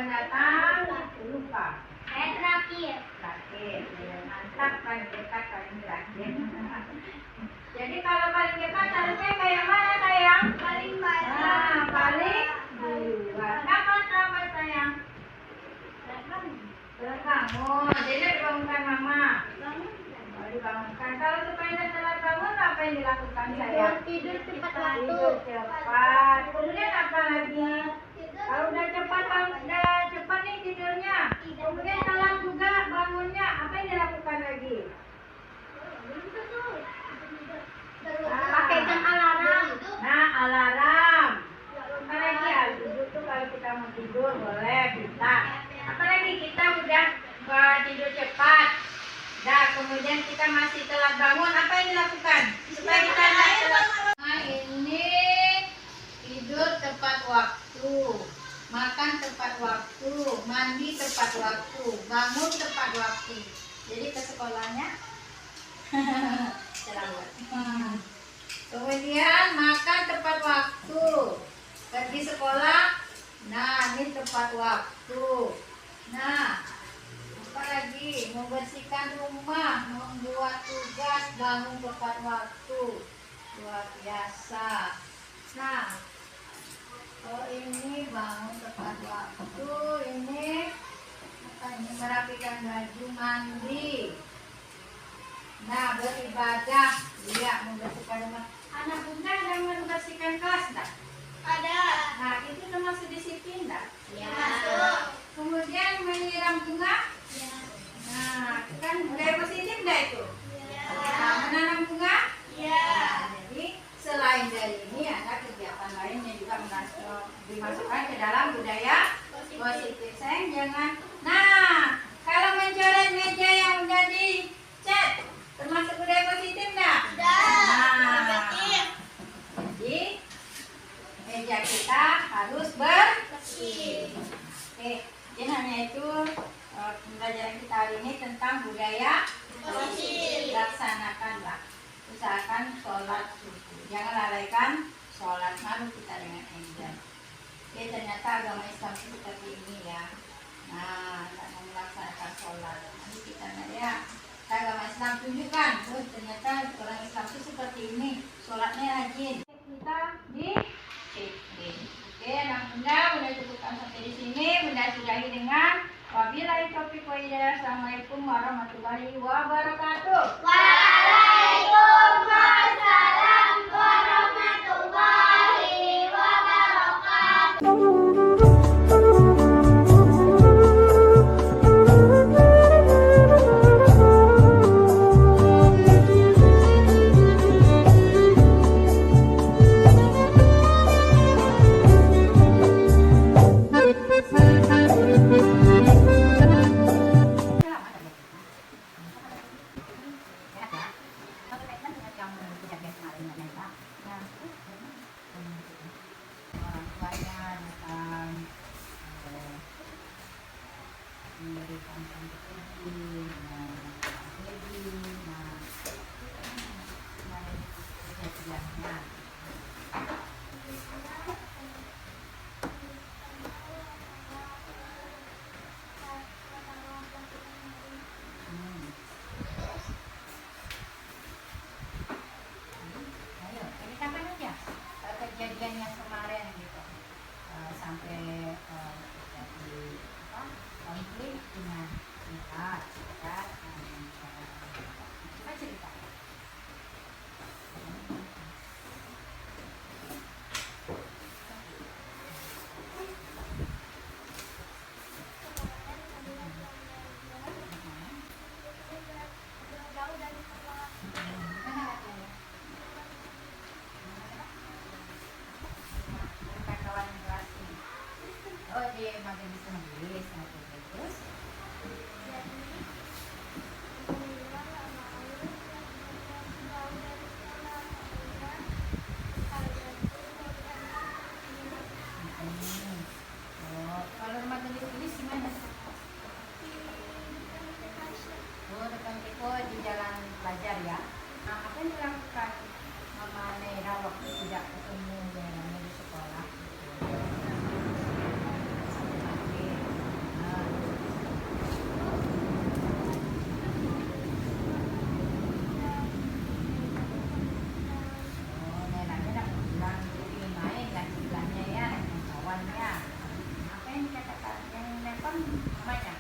akan datang lupa. Saya terakhir. Terakhir, ya, mantap paling dekat paling terakhir. Jadi kalau paling dekat harusnya kayak mana sayang? Paling banyak. Nah, paling dua. Kenapa sayang? Bangun. Jadi dibangunkan mama. Oh, dibangunkan. Kalau supaya telat bangun apa yang dilakukan sayang? Tidur cepat waktu. Tidur cepat. Kemudian apa lagi? Kalau udah cepat nih tidurnya. Kemudian telat juga bangunnya. Apa yang dilakukan lagi? Pakai jam alarm. Nah, alarm. Apa lagi ya? Tidur tuh kalau kita mau tidur boleh kita. Apalagi kita udah tidur cepat. Nah, kemudian kita masih telat bangun. Apa yang dilakukan? Supaya kita tidak telat. Nah, ini tidur tepat waktu, makan tepat waktu, mandi tepat waktu, bangun tepat waktu. Jadi ke sekolahnya cerewet. Kemudian makan tepat waktu, pergi sekolah. Nah, ini tepat waktu. Nah, apa lagi? Membersihkan rumah, membuat tugas, bangun tepat waktu. Luar biasa. Nah, oh ini bangun tepat waktu, ini apa ini? Merapikan baju, mandi. Nah, beribadah, iya, membersihkan rumah. Anak bunda ada membersihkan kelas enggak? Ada. Nah, itu termasuk disiplin enggak? Ya. Kemudian menyiram bunga. Ya. Nah, kan budaya positif enggak itu? Ya. Nah, menanam bunga. Ya. Nah, jadi selain dari ini ada kegiatan lain yang juga dimasukkan ke dalam budaya positif. Sayang jangan. Nah, kalau mencoret meja yang udah dicat termasuk budaya positif enggak? Nah, jadi meja kita harus bersih. Oke, jadi hanya itu pembelajaran kita hari ini tentang budaya positif. Laksanakanlah, usahakan sholat subuh, jangan lalaikan sholat, malu kita dengan enzim. Oke, ternyata agama Islam itu seperti ini ya. Nah, tidak mau melaksanakan sholat, nanti kita ya. Agama Islam tunjukkan, oh ternyata orang Islam itu seperti ini, sholatnya rajin. Kita disiplin. Oke, anak bunda cukupkan sampai di sini. Bunda sudahi dengan wabillahi taufiq wa hidayah. Assalamualaikum warahmatullahi wabarakatuh. Waalaikumsalam warahmatullahi wabarakatuh. Orang tuanya datang memberikan kontribusi, kejadiannya. Ayo, ceritakan aja kejadian yang kemarin gitu, sampai terjadi konflik dengan kita, kita cerita. Oh, dia makin bisa menulis, terus kalau remaja ditulis gimana? Oh, rekan Tiko di jalan pelajar ya. Nah, apa yang dilakukan Mama Nera waktu tidak ketemu dengan di sekolah? Sampai pagi. kawan namanya.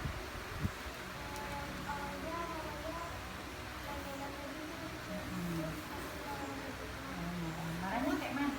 Marahnya kayak mana?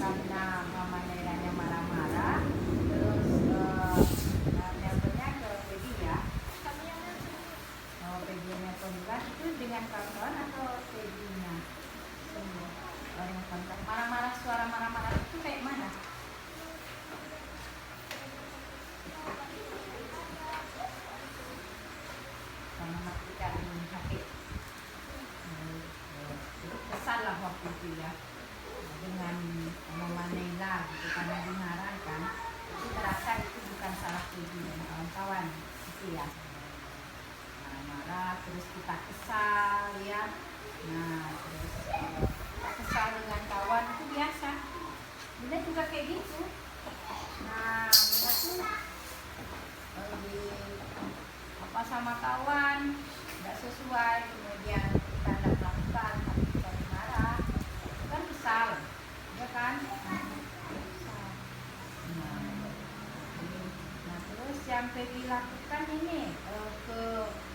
Karena mama Nailanya marah-marah, terus nelponnya ke Peggy ya. Oh, Peggy-nya pembulan itu dengan kawan atau Peggy-nya? Orang kontak marah-marah, suara marah-marah itu kayak mana? Karena matikan HP. Jadi kesal lah waktu itu ya dengan Mama Naila gitu, karena dimarah kan. Itu terasa itu bukan salah Peggy dan kawan-kawan gitu ya. Marah-marah terus kita kesal ya. Nah terus kita kesal dengan kawan itu biasa. Bunda juga kayak gitu. Nah Bunda tuh di apa sama kawan nggak sesuai, kemudian kita tidak melakukan tapi kita marah, itu kan kesal ya kan. Kesal. Nah terus yang Peggy lakukan ini ke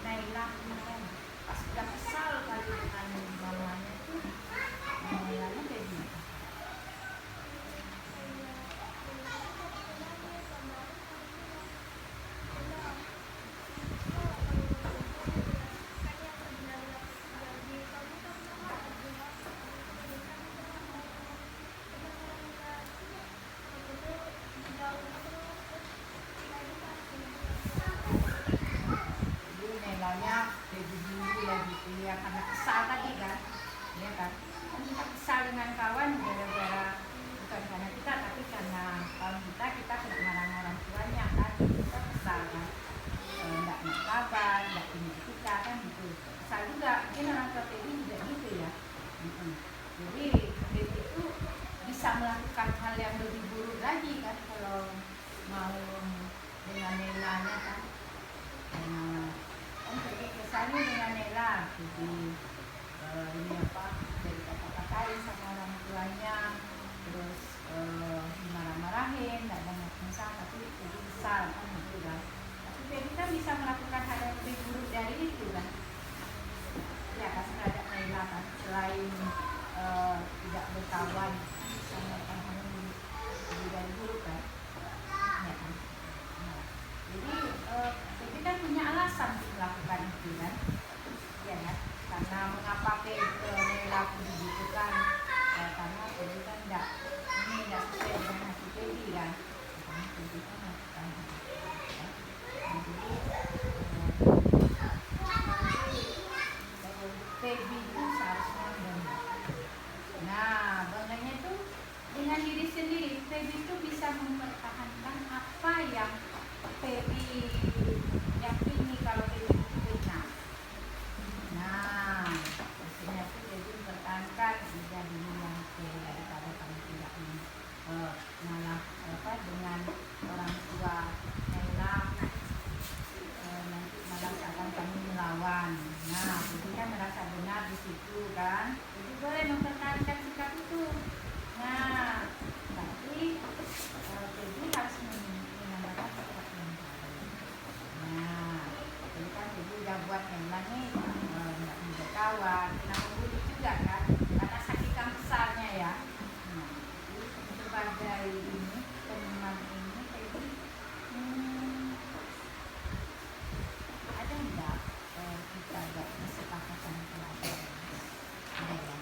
Naila kemarin pas udah kesal kali dengan mamanya tuh, Nailanya kayak gini. Nailanya Peggy dulu lagi ya karena kesal tadi kan, ya kan. Kan kita kesal dengan kawan gara-gara bukan karena kita tapi karena kawan kita kena marah orang tuanya kan, kita kesal kan, nggak mau kabar, nggak punya kita kan gitu. Kesal juga, mungkin orang tua Peggy juga gitu ya. Jadi Peggy itu bisa melakukan hal yang lebih buruk lagi kan kalau mau dengan Nailanya kan. Pergi ke sana dengan Naila, jadi ini apa, jadi kata-katain sama orang tuanya, terus marah-marahin, tidak banyak masalah, tapi jadi besar kan gitu kan. Tapi Peggy kan bisa melakukan hal yang lebih buruk dari itu kan. Ya kan terhadap Naila kan, selain tidak berkawan sama orang lebih dari buruk kan. Ya kan. Nah, jadi Peggy kan punya alasan untuk melakukan itu kan, ya kan, karena mengapa Naila begitu kan, karena Peggy kan tidak sesuai dengan hati Peggy kan, karena Peggy kan melakukan itu kan. Jadi Peggy itu seharusnya bangga. Nah bangganya itu dengan diri sendiri. Peggy itu bisa mempertahankan apa yang Peggy yakini kalau Peggy itu benar. Nah, maksudnya itu Peggy mempertahankan menjadi yang daripada kamu tidak malah dengan orang tua Naila nanti malah akan kamu melawan. Nah, Peggy kan merasa benar di situ kan. Peggy boleh mempertahankan sikap itu. Nah, tapi Peggy harus menambahkan sikap yang baik. Nah, jadi kan Peggy udah buat Naila nih nggak bisa kawan, kena membuli juga kan, karena saking besarnya ya. Nah, jadi sebagai ini teman ini Peggy ada enggak kita enggak kesepakatan pelajaran? Ada ya.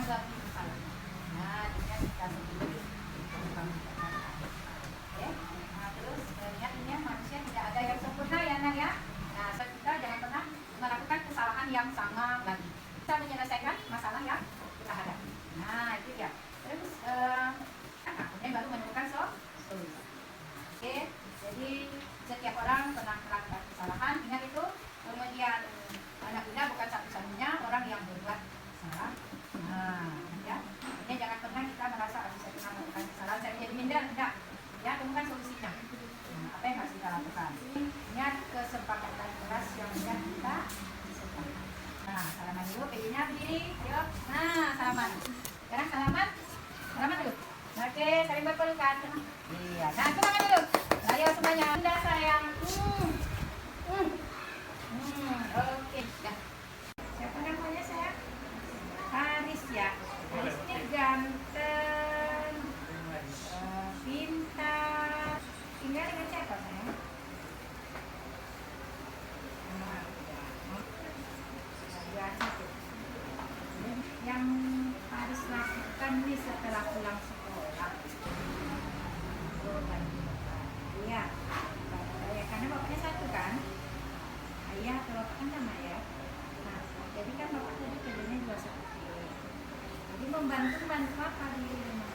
menanggapi kesalahan. Nah, dia kita sendiri. Oke. Nah, terus lihat ini manusia tidak ada yang sempurna ya, Nak ya. Nah, kita jangan pernah melakukan kesalahan yang sama lagi. Kita menyelesaikan masalah yang kita hadapi. Nah, itu ya. Terus, kemudian baru menemukan solusi. Oke, jadi setiap orang pernah melakukan kesalahan. Ingat itu. Kemudian anak Bunda bukan satu-satunya orang yang berbuat salah. Nah, ya. Ini jangan pernah kita merasa saya pernah melakukan kesalahan, saya jadi minder. Tidak. Ya, temukan solusinya. Nah, apa yang harus kita lakukan? Ingat kesepakatan keras yang sudah kita sepakati. Nah, salaman dulu, PI-nya berdiri. Yuk. Nah, salaman. Sekarang salaman. Salaman dulu. Oke, saling berpelukan. Iya. Nah, semangat dulu. Ayo semuanya. Bunda sayang. Oke. Dah. Siapa namanya sayang? Haris ya. Haris ini ganteng, pintar. Tinggal dengan siapa sayang? Yang Haris lakukan nih setelah pulang sekolah. Iya. Karena bapaknya satu kan? Ayah atau bapak kan sama ya. Nah, jadi kan bapak tadi kerjanya juga seperti ini. Jadi membantu apa di rumah?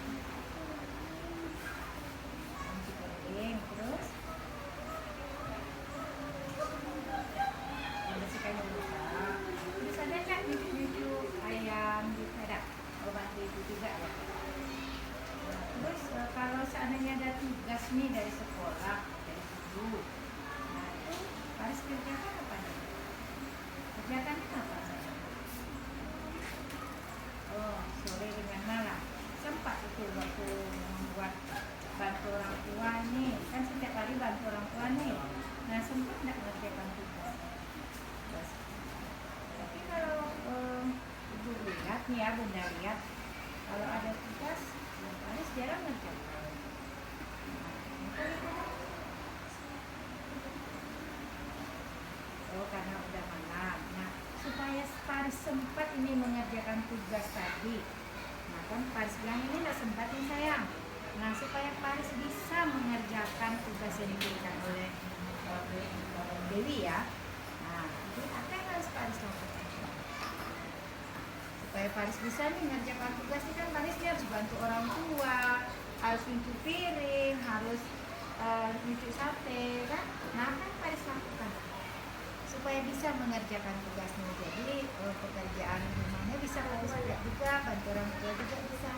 Cuci piring, terus membersihkan rumah. Terus ada kan cucu ayam gitu ada. Bantu itu juga ya. Nah, terus kalau seandainya ada tugas nih dari sekolah, dari guru, nah itu harus kerjakan apa nih? Kerjakannya apa saya? Oh, sore dengan malam. Sempat itu waktu membuat bantu orang tua nih. Kan setiap hari bantu orang tua nih. Nah, sempat tidak mengerjakan tugas. Tapi kalau ibu lihat nih ya, Bunda lihat, kalau ada tugas, harus jarang ngerjakan. Oh, karena udah malam. Nah, supaya Paris sempat ini mengerjakan tugas tadi. Nah, kan Paris bilang ini nggak sempat nih sayang. Nah, supaya Paris bisa mengerjakan tugas yang diberikan oleh Dewi ya. Nah, jadi apa yang harus Paris lakukan? Supaya Paris bisa nih mengerjakan tugas ini kan Paris dia harus bantu orang tua, harus nyuci piring, harus nyuci sate kan. Nah, apa yang Paris lakukan? Supaya bisa mengerjakan tugasnya, jadi pekerjaan rumahnya bisa Paris juga, bantu orang tua juga bisa.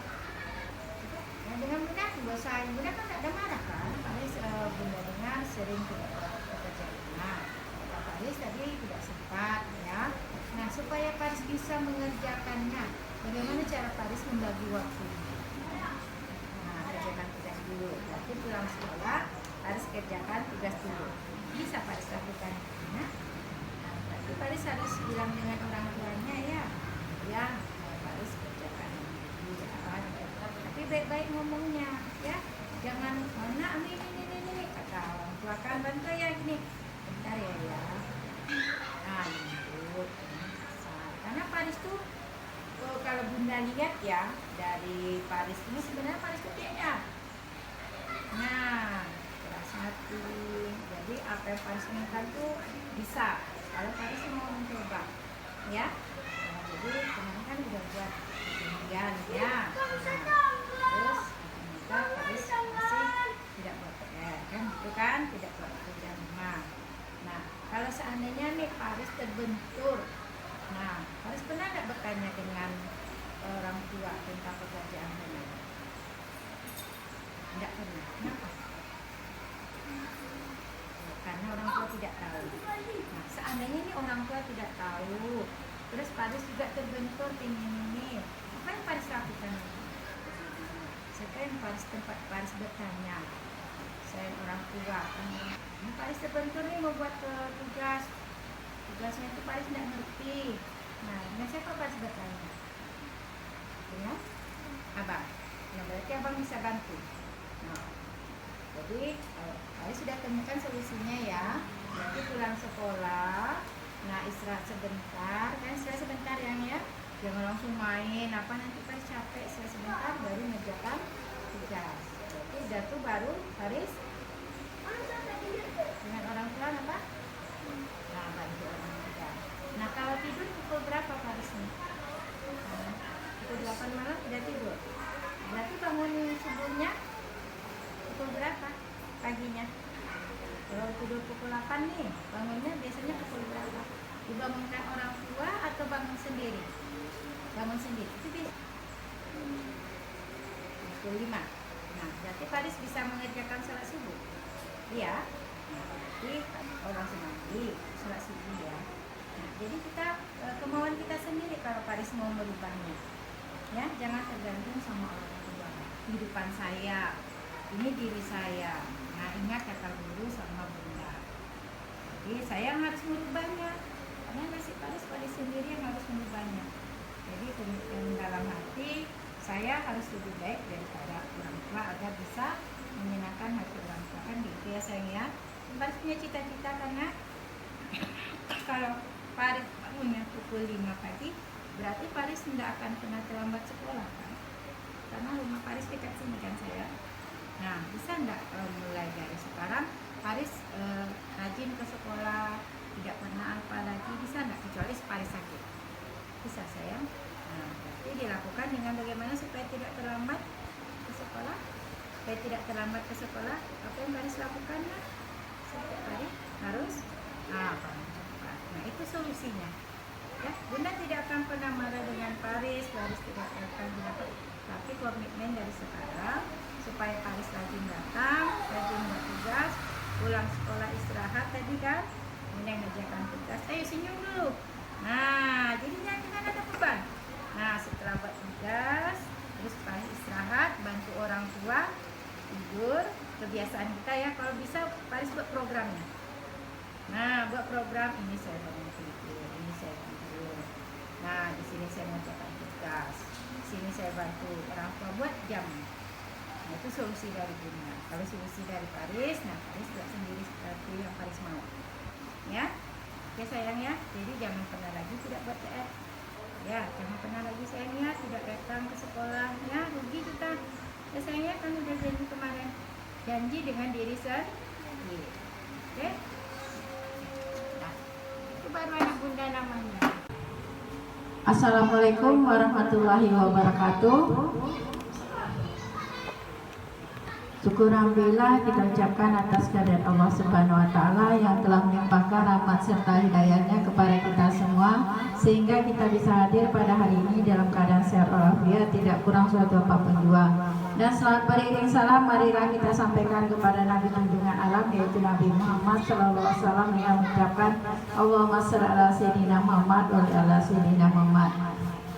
Nah, dengan Bunda nggak usah, Bunda kan tidak ada marah kan, Paris Bunda dengar sering tidak pekerjaan rumah. Paris tadi tidak sempat ya. Nah, supaya Paris bisa mengerjakannya, bagaimana cara Paris membagi waktu? Nah, kerjakan tugas dulu. Berarti pulang sekolah harus kerjakan tugas dulu. Bisa Paris lakukan. Nah, berarti Paris harus bilang dengan orang tuanya ya Paris kerjakan. Ya, tapi baik-baik ngomongnya ya. Jangan nak ini kata orang tua kan bantu ya gini. Bentar ya. Nah, lanjut. Karena Paris tuh kalau Bunda lihat ya dari Paris ini sebenarnya Paris tuh beda. Nah, kelas hati. Jadi apa yang Paris inginkan tuh bisa. Kalau Paris mau mencoba, ya. Nah, jadi kemarin kan udah buat kemudian ya. Nah, terus ternyata Paris masih tidak buat PR kan, itu kan tidak buat kerja rumah. Nah, kalau seandainya nih Paris terbentur. Nah, Paris pernah nggak bertanya dengan orang tua tentang pekerjaan rumah? Tidak pernah. Kenapa? Karena orang tua tidak tahu. Nah, seandainya ini orang tua tidak tahu, terus Paris juga terbentur ini, apa yang Paris lakukan? Siapa yang tempat Paris bertanya? Saya orang tua. Nah, Paris terbentur nih mau buat tugasnya itu Paris tidak ngerti. Nah, dengan siapa Paris bertanya? Dengan abang. Nah, berarti abang bisa bantu. Nah, jadi Paris sudah temukan solusinya ya. Nanti pulang sekolah, nah istirahat sebentar, kan istirahat sebentar ya. Jangan langsung main, apa nanti pas capek saya sebentar baru ngerjakan tugas. Oke, udah tuh baru Faris dengan orang tua apa? Nah, bantu orang tua. Nah, kalau tidur pukul berapa Faris nih? Pukul 8 malam udah tidur. Berarti bangun subuhnya pukul berapa paginya? Kalau tidur pukul 8 nih, bangunnya biasanya pukul berapa? Dibangunkan orang tua atau bangun sendiri? Bangun sendiri. Itu bisa. Pukul 5. Nah, berarti Faris bisa mengerjakan sholat subuh. Iya. Nah, berarti langsung mandi, sholat subuh ya. Nah, jadi kita kemauan kita sendiri kalau Faris mau merubahnya. Ya, jangan tergantung sama orang tua. Kehidupan saya, ini diri saya. Nah, ingat kata guru sama bunda. Jadi saya yang harus merubahnya. Karena nasib Faris sendiri yang harus merubahnya. Jadi dalam hati saya harus lebih baik daripada orang tua agar bisa menyenangkan hati orang tua, kan gitu ya sayang ya. Faris punya cita-cita karena kalau Faris bangunnya pukul 5 pagi berarti Faris tidak akan pernah terlambat sekolah kan, karena rumah Faris dekat sini kan saya. Nah, bisa enggak mulai dari sekarang Faris rajin ke sekolah, tidak pernah apa lagi, bisa enggak? Kecuali Faris sakit. Bisa sayang. Nah, berarti dilakukan dengan bagaimana supaya tidak terlambat ke sekolah. Supaya tidak terlambat ke sekolah, apa yang Faris lakukan ya? Setiap hari harus bangun cepat. Nah, itu solusinya. Ya, bunda tidak akan pernah marah dengan Faris tidak akan dapat, tapi komitmen dari sekarang supaya Faris rajin datang, rajin buat tugas, pulang sekolah istirahat tadi kan, kemudian ngerjakan tugas. Ayo senyum dulu. Nah, jadi jangan ada beban. Nah, setelah buat tugas, terus Faris istirahat, bantu orang tua, tidur. Kebiasaan kita ya, kalau bisa Faris buat programnya. Nah, buat program ini saya bangun tidur, ini saya tidur. Nah, di sini saya mengerjakan tugas, di sini saya bantu orang tua buat jam. Nah, itu solusi dari Bunda. Kalau solusi dari Faris, nah Faris buat sendiri seperti yang Faris mau. Ya, oke sayang ya. Jadi jangan pernah lagi tidak buat PR. Ya, jangan pernah lagi sayangnya tidak datang ke sekolah. Ya, rugi kita. Ya sayangnya kan udah janji kemarin. Janji dengan diri sendiri. Oke? Nah, itu baru anak Bunda namanya. Assalamualaikum warahmatullahi wabarakatuh. Syukur alhamdulillah kita ucapkan atas kehadirat Allah Subhanahu wa taala yang telah melimpahkan rahmat serta hidayahnya kepada kita semua sehingga kita bisa hadir pada hari ini dalam keadaan sehat walafiat, tidak kurang suatu apapun jua. Dan selamat beriring salam marilah kita sampaikan kepada Nabi junjungan alam yaitu Nabi Muhammad sallallahu alaihi wasallam yang mengucapkan Allahumma shalli ala sayyidina Muhammad wa ala sayyidina Muhammad.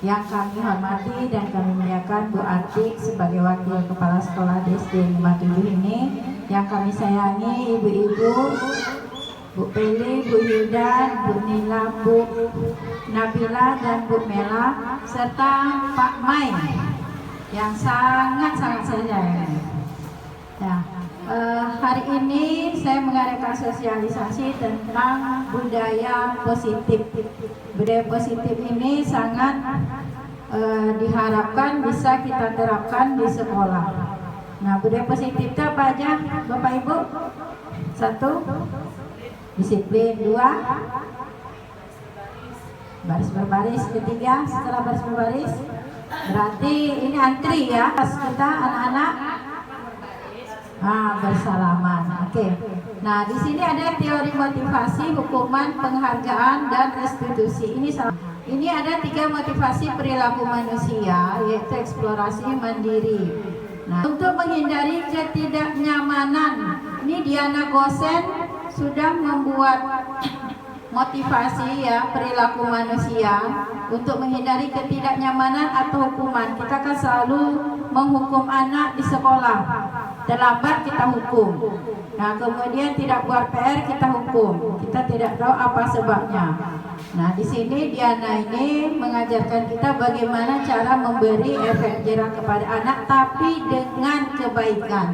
Yang kami hormati dan kami muliakan Bu Atik sebagai Wakil Kepala Sekolah SD 57 ini, yang kami sayangi ibu-ibu, Bu Peli, Bu Hilda, Bu Nila, Bu Nabila dan Bu Mela, serta Pak Mai yang sangat-sangat saya sayangi. Ya. Hari ini saya mengadakan sosialisasi tentang budaya positif. Budaya positif ini sangat diharapkan bisa kita terapkan di sekolah. Nah, budaya positif itu apa aja, Bapak Ibu? 1, disiplin. 2, baris berbaris. 3, setelah baris berbaris berarti ini antri ya, kita anak-anak bersalaman. Oke. Nah, di sini ada teori motivasi, hukuman, penghargaan, dan restitusi. Ini ada 3 motivasi perilaku manusia, yaitu eksplorasi mandiri. Nah, untuk menghindari ketidaknyamanan, ini Diana Gosen sudah membuat motivasi ya perilaku manusia untuk menghindari ketidaknyamanan atau hukuman. Kita kan selalu menghukum anak di sekolah. Terlambat kita hukum. Nah, kemudian tidak buat PR kita hukum. Kita tidak tahu apa sebabnya. Nah, di sini Diana ini mengajarkan kita bagaimana cara memberi efek jerah kepada anak tapi dengan kebaikan.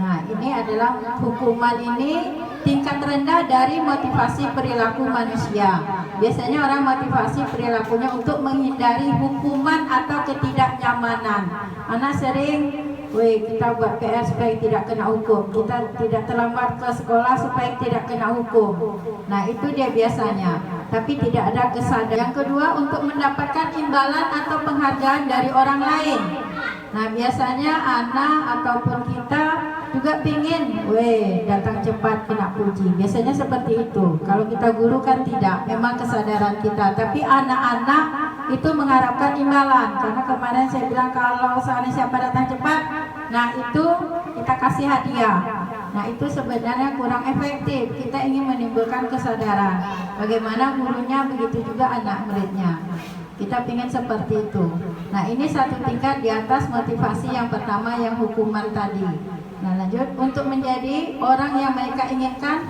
Nah, ini adalah hukuman ini tingkat rendah dari motivasi perilaku manusia. Biasanya orang motivasi perilakunya untuk menghindari hukuman atau ketidaknyamanan. Anak sering, kita buat PR supaya tidak kena hukum, kita tidak terlambat ke sekolah supaya tidak kena hukum. Nah, itu dia biasanya, tapi tidak ada kesadaran. Yang kedua, untuk mendapatkan imbalan atau penghargaan dari orang lain. Nah, biasanya anak ataupun kita juga pingin, datang cepat kena puji. Biasanya seperti itu. Kalau kita guru kan tidak, memang kesadaran kita. Tapi anak-anak itu mengharapkan imbalan. Karena kemarin saya bilang kalau seandainya siapa datang cepat, nah itu kita kasih hadiah. Nah, itu sebenarnya kurang efektif. Kita ingin menimbulkan kesadaran. Bagaimana gurunya, begitu juga anak muridnya. Kita ingin seperti itu. Nah, ini satu tingkat di atas motivasi yang pertama, yang hukuman tadi. Nah, lanjut, untuk menjadi orang yang mereka inginkan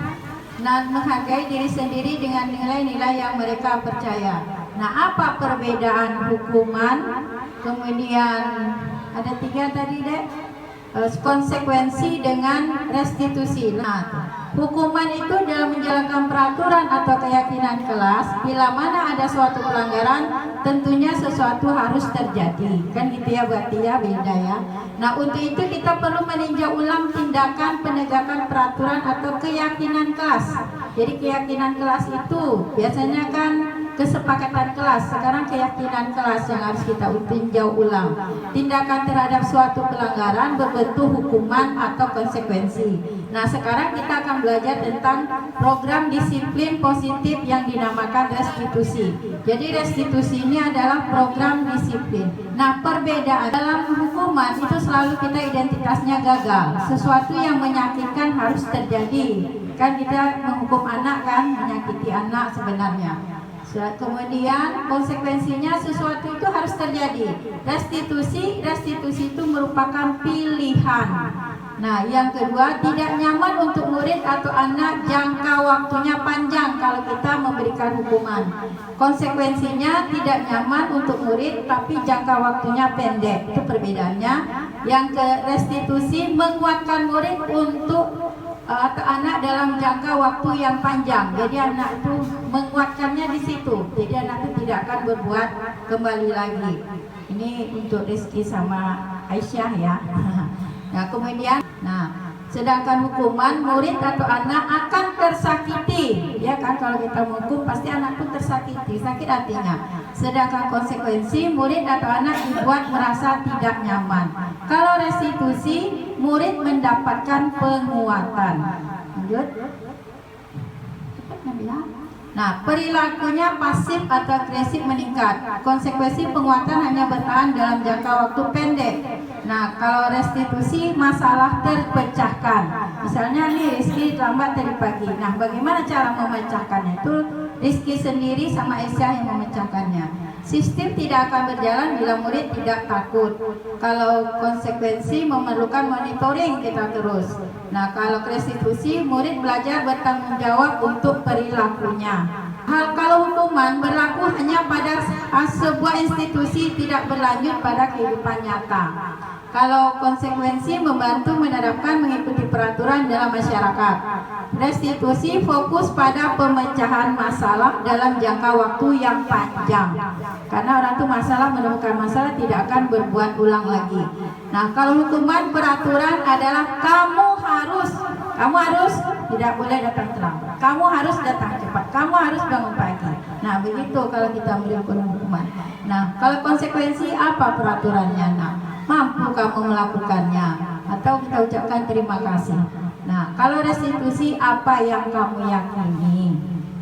dan menghargai diri sendiri dengan nilai-nilai yang mereka percaya. Nah, apa perbedaan hukuman? Kemudian ada 3 tadi, Dek. Konsekuensi dengan restitusi. Nah, hukuman itu dalam menjalankan peraturan atau keyakinan kelas. Bila mana ada suatu pelanggaran, tentunya sesuatu harus terjadi. Kan gitu ya, berarti ya beda ya. Nah, untuk itu kita perlu meninjau ulang tindakan penegakan peraturan atau keyakinan kelas. Jadi keyakinan kelas itu biasanya kan kesepakatan kelas, sekarang keyakinan kelas yang harus kita tinjau ulang. Tindakan terhadap suatu pelanggaran berbentuk hukuman atau konsekuensi. Nah, sekarang kita akan belajar tentang program disiplin positif yang dinamakan restitusi. Jadi restitusi ini adalah program disiplin. Nah, perbedaan dalam hukuman itu selalu kita identitasnya gagal. Sesuatu yang menyakitkan harus terjadi. Kan kita menghukum anak kan, menyakiti anak sebenarnya. Kemudian konsekuensinya sesuatu itu harus terjadi. Restitusi itu merupakan pilihan. Nah, yang kedua, tidak nyaman untuk murid atau anak, jangka waktunya panjang kalau kita memberikan hukuman. Konsekuensinya tidak nyaman untuk murid tapi jangka waktunya pendek. Itu perbedaannya. Yang ke restitusi menguatkan murid untuk atau anak dalam jangka waktu yang panjang. Jadi anak itu menguatkannya di situ. Jadi anak itu tidak akan berbuat kembali lagi. Ini untuk Rizky sama Aisyah ya. Nah, kemudian, sedangkan hukuman murid atau anak akan tersakiti. Ya kan, kalau kita menghukum pasti anak pun tersakiti, sakit hatinya. Sedangkan konsekuensi murid atau anak dibuat merasa tidak nyaman. Kalau restitusi, murid mendapatkan penguatan. Lanjut. Nah, perilakunya pasif atau agresif meningkat. Konsekuensi penguatan hanya bertahan dalam jangka waktu pendek. Nah, kalau restitusi masalah terpecahkan. Misalnya nih Rizky lambat tadi pagi. Nah, bagaimana cara memecahkannya? Itu Rizky sendiri sama Aisyah yang memecahkannya. Sistem tidak akan berjalan bila murid tidak takut. Kalau konsekuensi memerlukan monitoring kita terus. Nah, kalau restitusi murid belajar bertanggung jawab untuk perilakunya. Kalau hukuman berlaku hanya pada sebuah institusi, tidak berlanjut pada kehidupan nyata. Kalau konsekuensi membantu menerapkan mengikuti peraturan dalam masyarakat. Restitusi fokus pada pemecahan masalah dalam jangka waktu yang panjang. Karena orang itu menemukan masalah tidak akan berbuat ulang lagi. Nah, kalau hukuman peraturan adalah kamu harus tidak boleh datang terlambat. Kamu harus datang cepat. Kamu harus bangun pagi. Nah, begitu kalau kita memberikan hukuman. Nah, kalau konsekuensi apa peraturannya? Nah, mampu kamu melakukannya atau kita ucapkan terima kasih. Nah, kalau restitusi apa yang kamu yakini.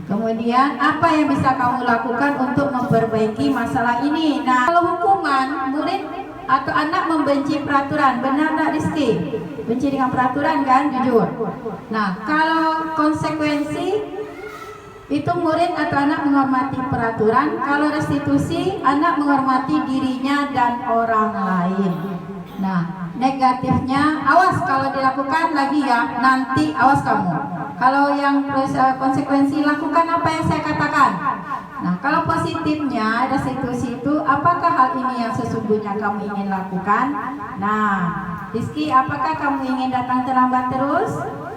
Kemudian apa yang bisa kamu lakukan untuk memperbaiki masalah ini. Nah, kalau hukuman murid atau anak membenci peraturan, benar tak Rizky? Benci dengan peraturan kan, jujur. Nah, kalau konsekuensi itu murid atau anak menghormati peraturan. Kalau restitusi, anak menghormati dirinya dan orang lain. Nah, negatifnya, awas kalau dilakukan lagi ya, nanti awas kamu. Kalau yang konsekuensi, lakukan apa yang saya katakan. Nah, kalau positifnya, restitusi itu, apakah hal ini yang sesungguhnya kamu ingin lakukan? Nah, Rizky, apakah kamu ingin datang terlambat terus?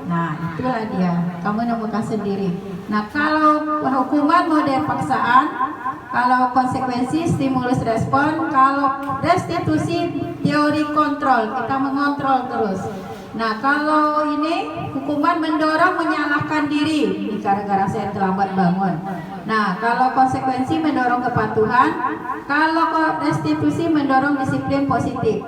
Nah, itulah dia. Kamu nemukan sendiri. Nah, kalau hukuman model paksaan, kalau konsekuensi stimulus respon, kalau restitusi teori kontrol, kita mengontrol terus. Nah, kalau ini hukuman mendorong menyalahkan diri, ini gara-gara saya terlambat bangun. Nah, kalau konsekuensi mendorong kepatuhan, kalau restitusi mendorong disiplin positif.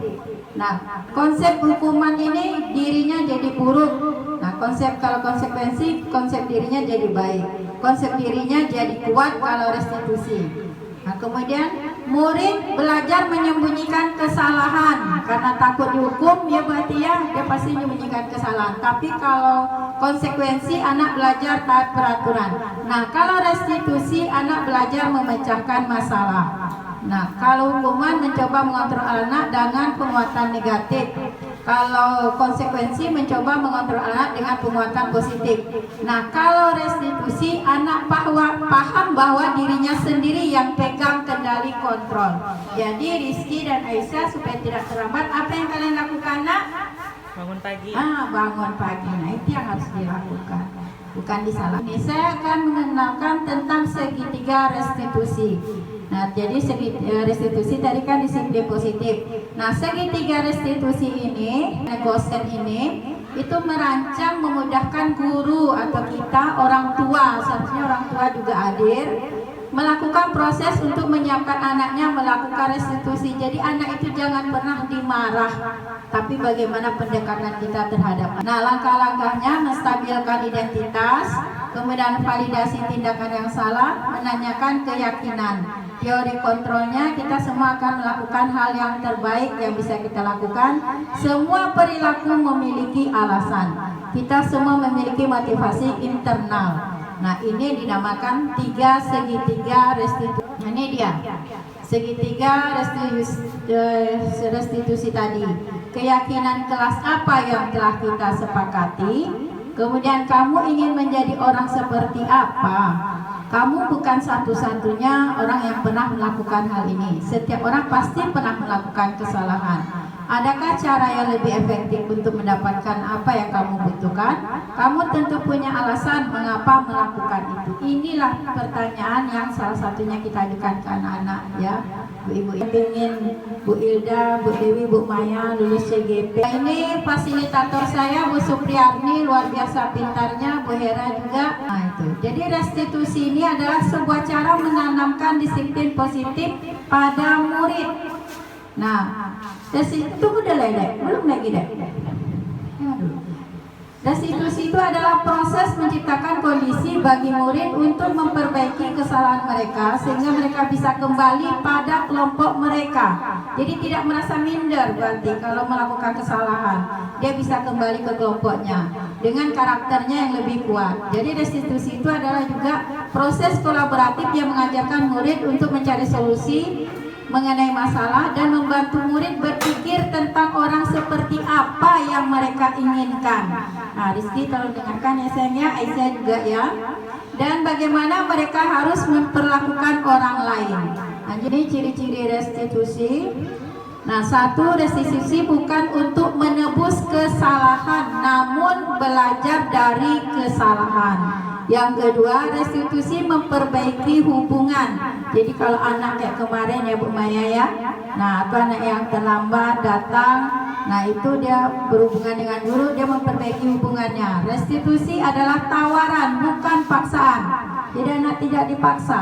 Nah, konsep hukuman ini dirinya jadi buruk. Nah, kalau konsekuensi, konsep dirinya jadi baik. Konsep dirinya jadi kuat kalau restitusi. Nah, kemudian murid belajar menyembunyikan kesalahan karena takut dihukum, ya berarti ya dia pasti menyembunyikan kesalahan. Tapi kalau konsekuensi, anak belajar taat peraturan. Nah, kalau restitusi, anak belajar memecahkan masalah. Nah, kalau hukuman mencoba mengontrol anak dengan penguatan negatif. Kalau konsekuensi mencoba mengontrol anak dengan penguatan positif. Nah, kalau restitusi, anak paham bahwa dirinya sendiri yang pegang kendali kontrol. Jadi Rizky dan Aisyah, supaya tidak terlambat, apa yang kalian lakukan, nak? Bangun pagi. Bangun pagi. Nah, itu yang harus dilakukan, bukan disalah. Ini saya akan mengenalkan tentang segitiga restitusi. Nah, jadi restitusi tadi kan disiplin positif. Nah, segitiga restitusi ini, dosen ini itu merancang memudahkan guru atau kita orang tua, seharusnya orang tua juga hadir, melakukan proses untuk menyiapkan anaknya melakukan restitusi. Jadi anak itu jangan pernah dimarah, tapi bagaimana pendekatan kita terhadap. Nah, langkah-langkahnya menstabilkan identitas, kemudian validasi tindakan yang salah, menanyakan keyakinan. Teori kontrolnya, kita semua akan melakukan hal yang terbaik yang bisa kita lakukan. Semua perilaku memiliki alasan. Kita semua memiliki motivasi internal. Nah, ini dinamakan tiga segitiga restitusi. Ini dia segitiga restitusi tadi. Keyakinan kelas apa yang telah kita sepakati. Kemudian kamu ingin menjadi orang seperti apa. Kamu bukan satu-satunya orang yang pernah melakukan hal ini. Setiap orang pasti pernah melakukan kesalahan. Adakah cara yang lebih efektif untuk mendapatkan apa yang kamu butuhkan? Kamu tentu punya alasan mengapa melakukan itu. Inilah pertanyaan yang salah satunya kita ajukan ke anak-anak, ya. Bu-ibu ingin Bu Ilda, Bu Dewi, Bu Maya lulus CGP. Ini fasilitator saya Bu Supriyarni, luar biasa pintarnya, Bu Hera juga. Nah, itu. Jadi restitusi ini adalah sebuah cara menanamkan disiplin positif pada murid. Nah, restitusi udah ledek, belum lagi deh. Restitusi itu adalah proses menciptakan kondisi bagi murid untuk memperbaiki kesalahan mereka sehingga mereka bisa kembali pada kelompok mereka. Jadi tidak merasa minder berarti kalau melakukan kesalahan. Dia bisa kembali ke kelompoknya dengan karakternya yang lebih kuat. Jadi restitusi itu adalah juga proses kolaboratif yang mengajarkan murid untuk mencari solusi mengenai masalah dan membantu murid berpikir tentang orang seperti apa yang mereka inginkan. Nah, Rizky tolong dengarkan ya sayangnya, Aisyah juga ya. Dan bagaimana mereka harus memperlakukan orang lain. Nah, jadi ciri-ciri restitusi. Nah, satu, restitusi bukan untuk menebus kesalahan, namun belajar dari kesalahan. Yang kedua, restitusi memperbaiki hubungan. Jadi kalau anak kayak kemarin ya Bu Maya ya, nah atau anak yang terlambat datang, nah itu dia berhubungan dengan guru, dia memperbaiki hubungannya. Restitusi adalah tawaran, bukan paksaan. Jadi anak tidak dipaksa.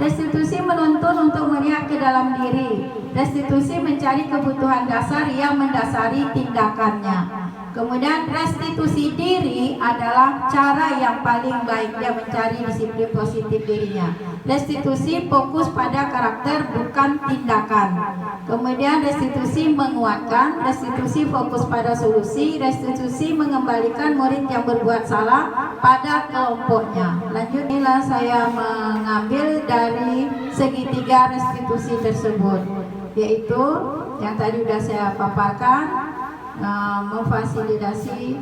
Restitusi menuntun untuk melihat ke dalam diri. Restitusi mencari kebutuhan dasar yang mendasari tindakannya. Kemudian restitusi diri adalah cara yang paling baik dia mencari disiplin positif dirinya. Restitusi fokus pada karakter bukan tindakan. Kemudian restitusi menguatkan, restitusi fokus pada solusi, restitusi mengembalikan murid yang berbuat salah pada kelompoknya. Lanjut, inilah saya mengambil dari segitiga restitusi tersebut, yaitu yang tadi sudah saya paparkan. Memfasilitasi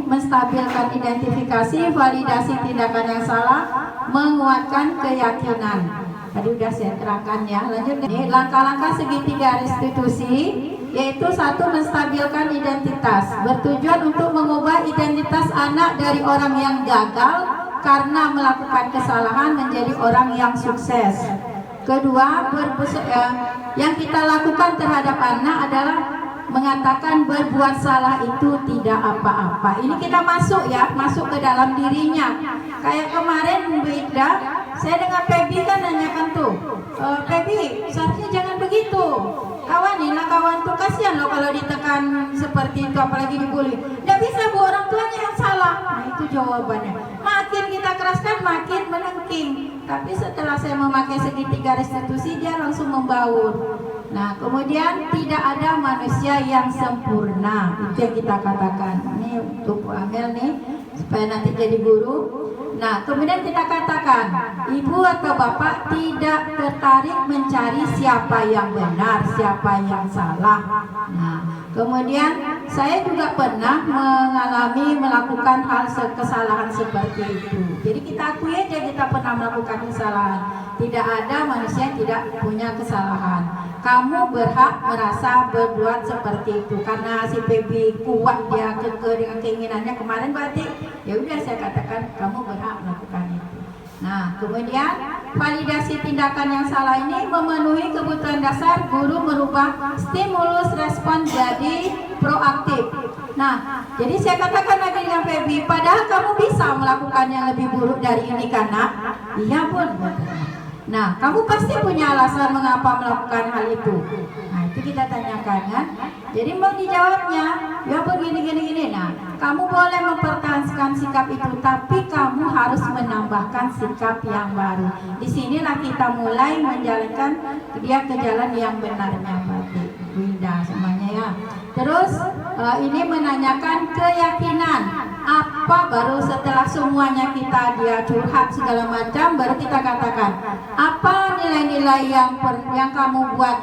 menstabilkan identifikasi, validasi tindakan yang salah, menguatkan keyakinan. Tadi sudah saya terangkan ya. Lanjut nih, langkah-langkah segitiga restitusi. yaitu satu, menstabilkan identitas, bertujuan untuk mengubah identitas anak dari orang yang gagal karena melakukan kesalahan menjadi orang yang sukses. Kedua, yang kita lakukan terhadap anak adalah mengatakan berbuat salah itu tidak apa-apa. Ini kita masuk ke dalam dirinya. Kayak kemarin Bu Ida, saya dengan Pebi kan nanyakan tuh, Pebi, seharusnya jangan begitu. Kawanilah kawan tuh, kasihan loh kalau ditekan seperti itu, apalagi dibully. Tidak bisa Bu, orang tuanya yang salah. Nah itu jawabannya. Makin kita keraskan makin menengking. Tapi setelah saya memakai segitiga restitusi, dia langsung membaur. Nah kemudian tidak ada manusia yang sempurna. Itu yang kita katakan. Ini untuk Bu Amel nih, supaya nanti jadi guru. Nah kemudian kita katakan, ibu atau bapak tidak tertarik mencari siapa yang benar, siapa yang salah. Nah kemudian saya juga pernah melakukan hal kesalahan seperti itu. Jadi kita akui aja kita pernah melakukan kesalahan. Tidak ada manusia yang tidak punya kesalahan. Kamu berhak merasa berbuat seperti itu karena si Pebi kuat, dia kekeh dengan keinginannya kemarin, berarti ya udah saya katakan kamu berhak melakukan itu. Nah kemudian validasi tindakan yang salah ini memenuhi kebutuhan dasar guru merubah stimulus respon jadi proaktif. Nah jadi saya katakan lagi dengan Pebi, padahal kamu bisa melakukan yang lebih buruk dari ini karena iya pun. Nah, kamu pasti punya alasan mengapa melakukan hal itu. Nah, itu kita tanyakan kan. Jadi mau dijawabnya, ya begini. Nah, kamu boleh mempertahankan sikap itu, tapi kamu harus menambahkan sikap yang baru. Disinilah kita mulai menjalankan dia ke jalan yang benarnya, berarti Winda semuanya ya. Terus ini menanyakan keyakinan. Apa baru setelah semuanya dia curhat segala macam, baru kita katakan apa nilai-nilai yang kamu buat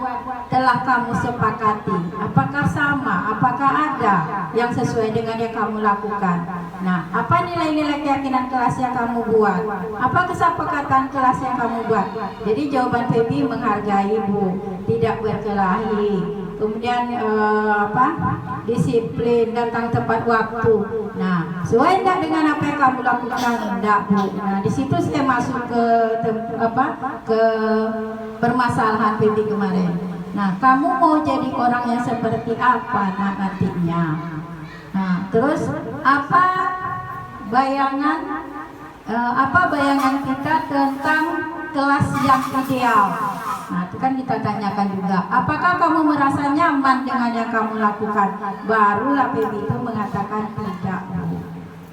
telah kamu sepakati, apakah sama, apakah ada yang sesuai dengan yang kamu lakukan. Nah apa nilai-nilai keyakinan kelas yang kamu buat, apa kesepakatan kelas yang kamu buat. Jadi jawaban Pebi menghargai Bu, tidak berkelahi, kemudian disiplin, datang tepat waktu. Nah, sesuai enggak dengan apa yang kamu lakukan? Enggak, Bu. Nah, di situ saya masuk ke permasalahan Pebi kemarin. Nah, kamu mau jadi orang yang seperti apa nantinya? Nah, terus apa bayangan kita tentang kelas yang ideal? Nah, itu kan kita tanyakan juga. Apakah kamu merasa nyaman dengan yang kamu lakukan? Barulah Pebi itu mengatakan tidak.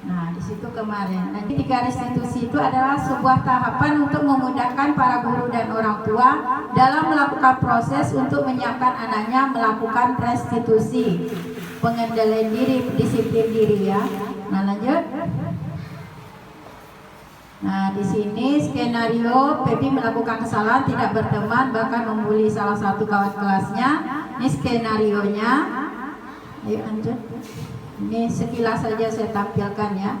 Nah, di situ kemarin. Nanti 3 restitusi itu adalah sebuah tahapan untuk memudahkan para guru dan orang tua dalam melakukan proses untuk menyiapkan anaknya melakukan restitusi, pengendalian diri, disiplin diri ya. Nah, lanjut. Nah, di sini skenario Pebi melakukan kesalahan, tidak berteman, bahkan membuli salah satu kawan kelasnya. Ini skenarionya. Ayo lanjut. Ini sekilas saja saya tampilkan ya.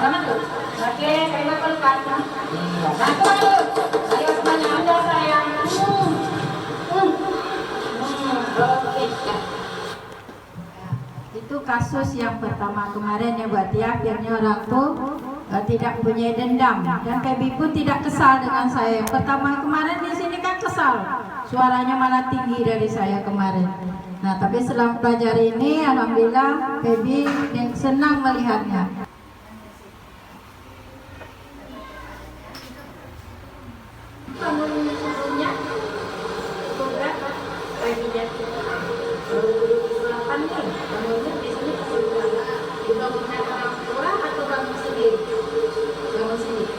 Halaman tuh. Oke, kasus yang pertama kemarin ya buat ya, akhirnya orang tuh tidak punya dendam dan Feby pun tidak kesal dengan saya. Yang pertama kemarin di sini kan kesal, suaranya malah tinggi dari saya kemarin. Nah tapi setelah belajar ini, alhamdulillah Feby senang melihatnya. Bangun subuhnya pukul berapa? Pagi jam 8 nih. Bangunnya biasanya pukul berapa? Dibangunkan orang tua atau bangun sendiri? Bangun sendiri.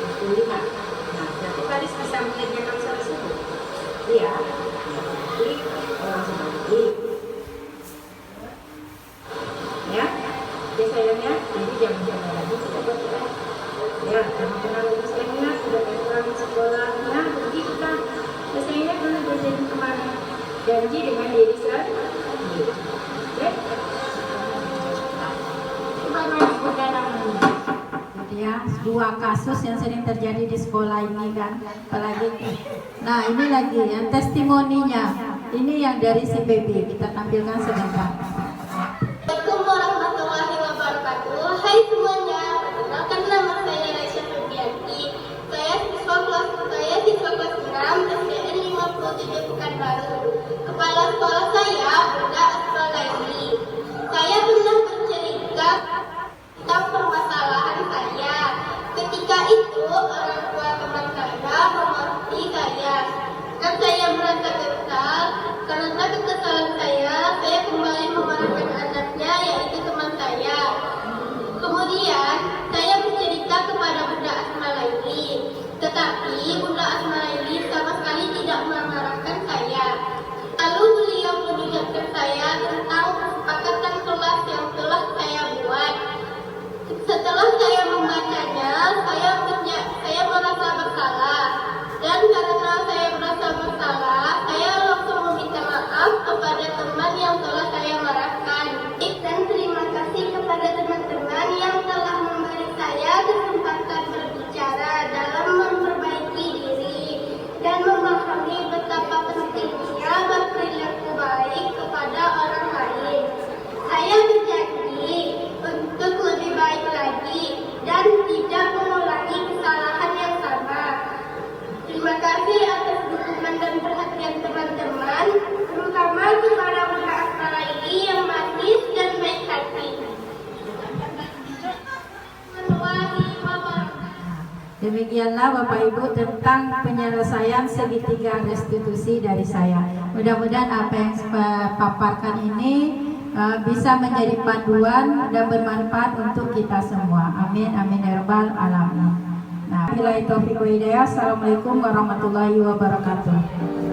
Pukul 5. Nah, berarti Paris bisa mengerjakan sholat subuh. Iya. Jadi orang sendiri. Ya, oke sayangnya. Jadi jam-jam lagi kita berdoa. Ya, karena lagi sayangnya sudah pulang sekolahnya, jadi kita sayangnya dulu jadi kemarin janji dengan diri sendiri. Oke? Jadi ya, dua kasus yang sering terjadi di sekolah ini kan, apalagi. Nah ini lagi yang testimoninya, ini yang dari si Baby, kita tampilkan sebentar. Assalamualaikum warahmatullahi wabarakatuh. Hai semuanya, perkenalkan nama saya Raisya Febianti. Saya siswa kelas 6 SDN 57 Pekanbaru. Kepala sekolah saya Bunda Asrolaini. Saya pernah bercerita tentang permasalahan saya. Ketika itu orang tua teman saya memarahi saya dan saya merasa kesal. Karena kekesalan saya kembali memarahkan anaknya, yaitu teman saya. Kemudian saya bercerita kepada Bunda Asmalaini, tetapi Bunda Asmalaini sama sekali tidak memarahkan saya. Lalu beliau mengingatkan saya tentang kesepakatan kelas yang telah saya buat. Setelah saya membacanya, saya merasa bersalah. Dan karena saya merasa bersalah, saya langsung meminta maaf kepada teman yang telah saya marahkan. Dan terima kasih kepada teman-teman yang telah memberi saya kesempatan berbicara dalam memperbaiki diri dan memahami betapa pentingnya berperilaku baik kepada orang lain. Saya berjanji untuk lebih baik lagi dan tidak mengulangi kesalahan yang sama. Terima kasih atas dukungan dan perhatian teman-teman, terutama kepada Bunda Asmalaini yang manis dan baik hati. Demikianlah Bapak Ibu tentang penyelesaian segitiga restitusi dari saya. Mudah-mudahan apa yang saya paparkan ini bisa menjadi panduan dan bermanfaat untuk kita semua. Amin, amin ya rabbal alamin. Nah, billahi taufiq wa hidayah. Assalamualaikum warahmatullahi wabarakatuh.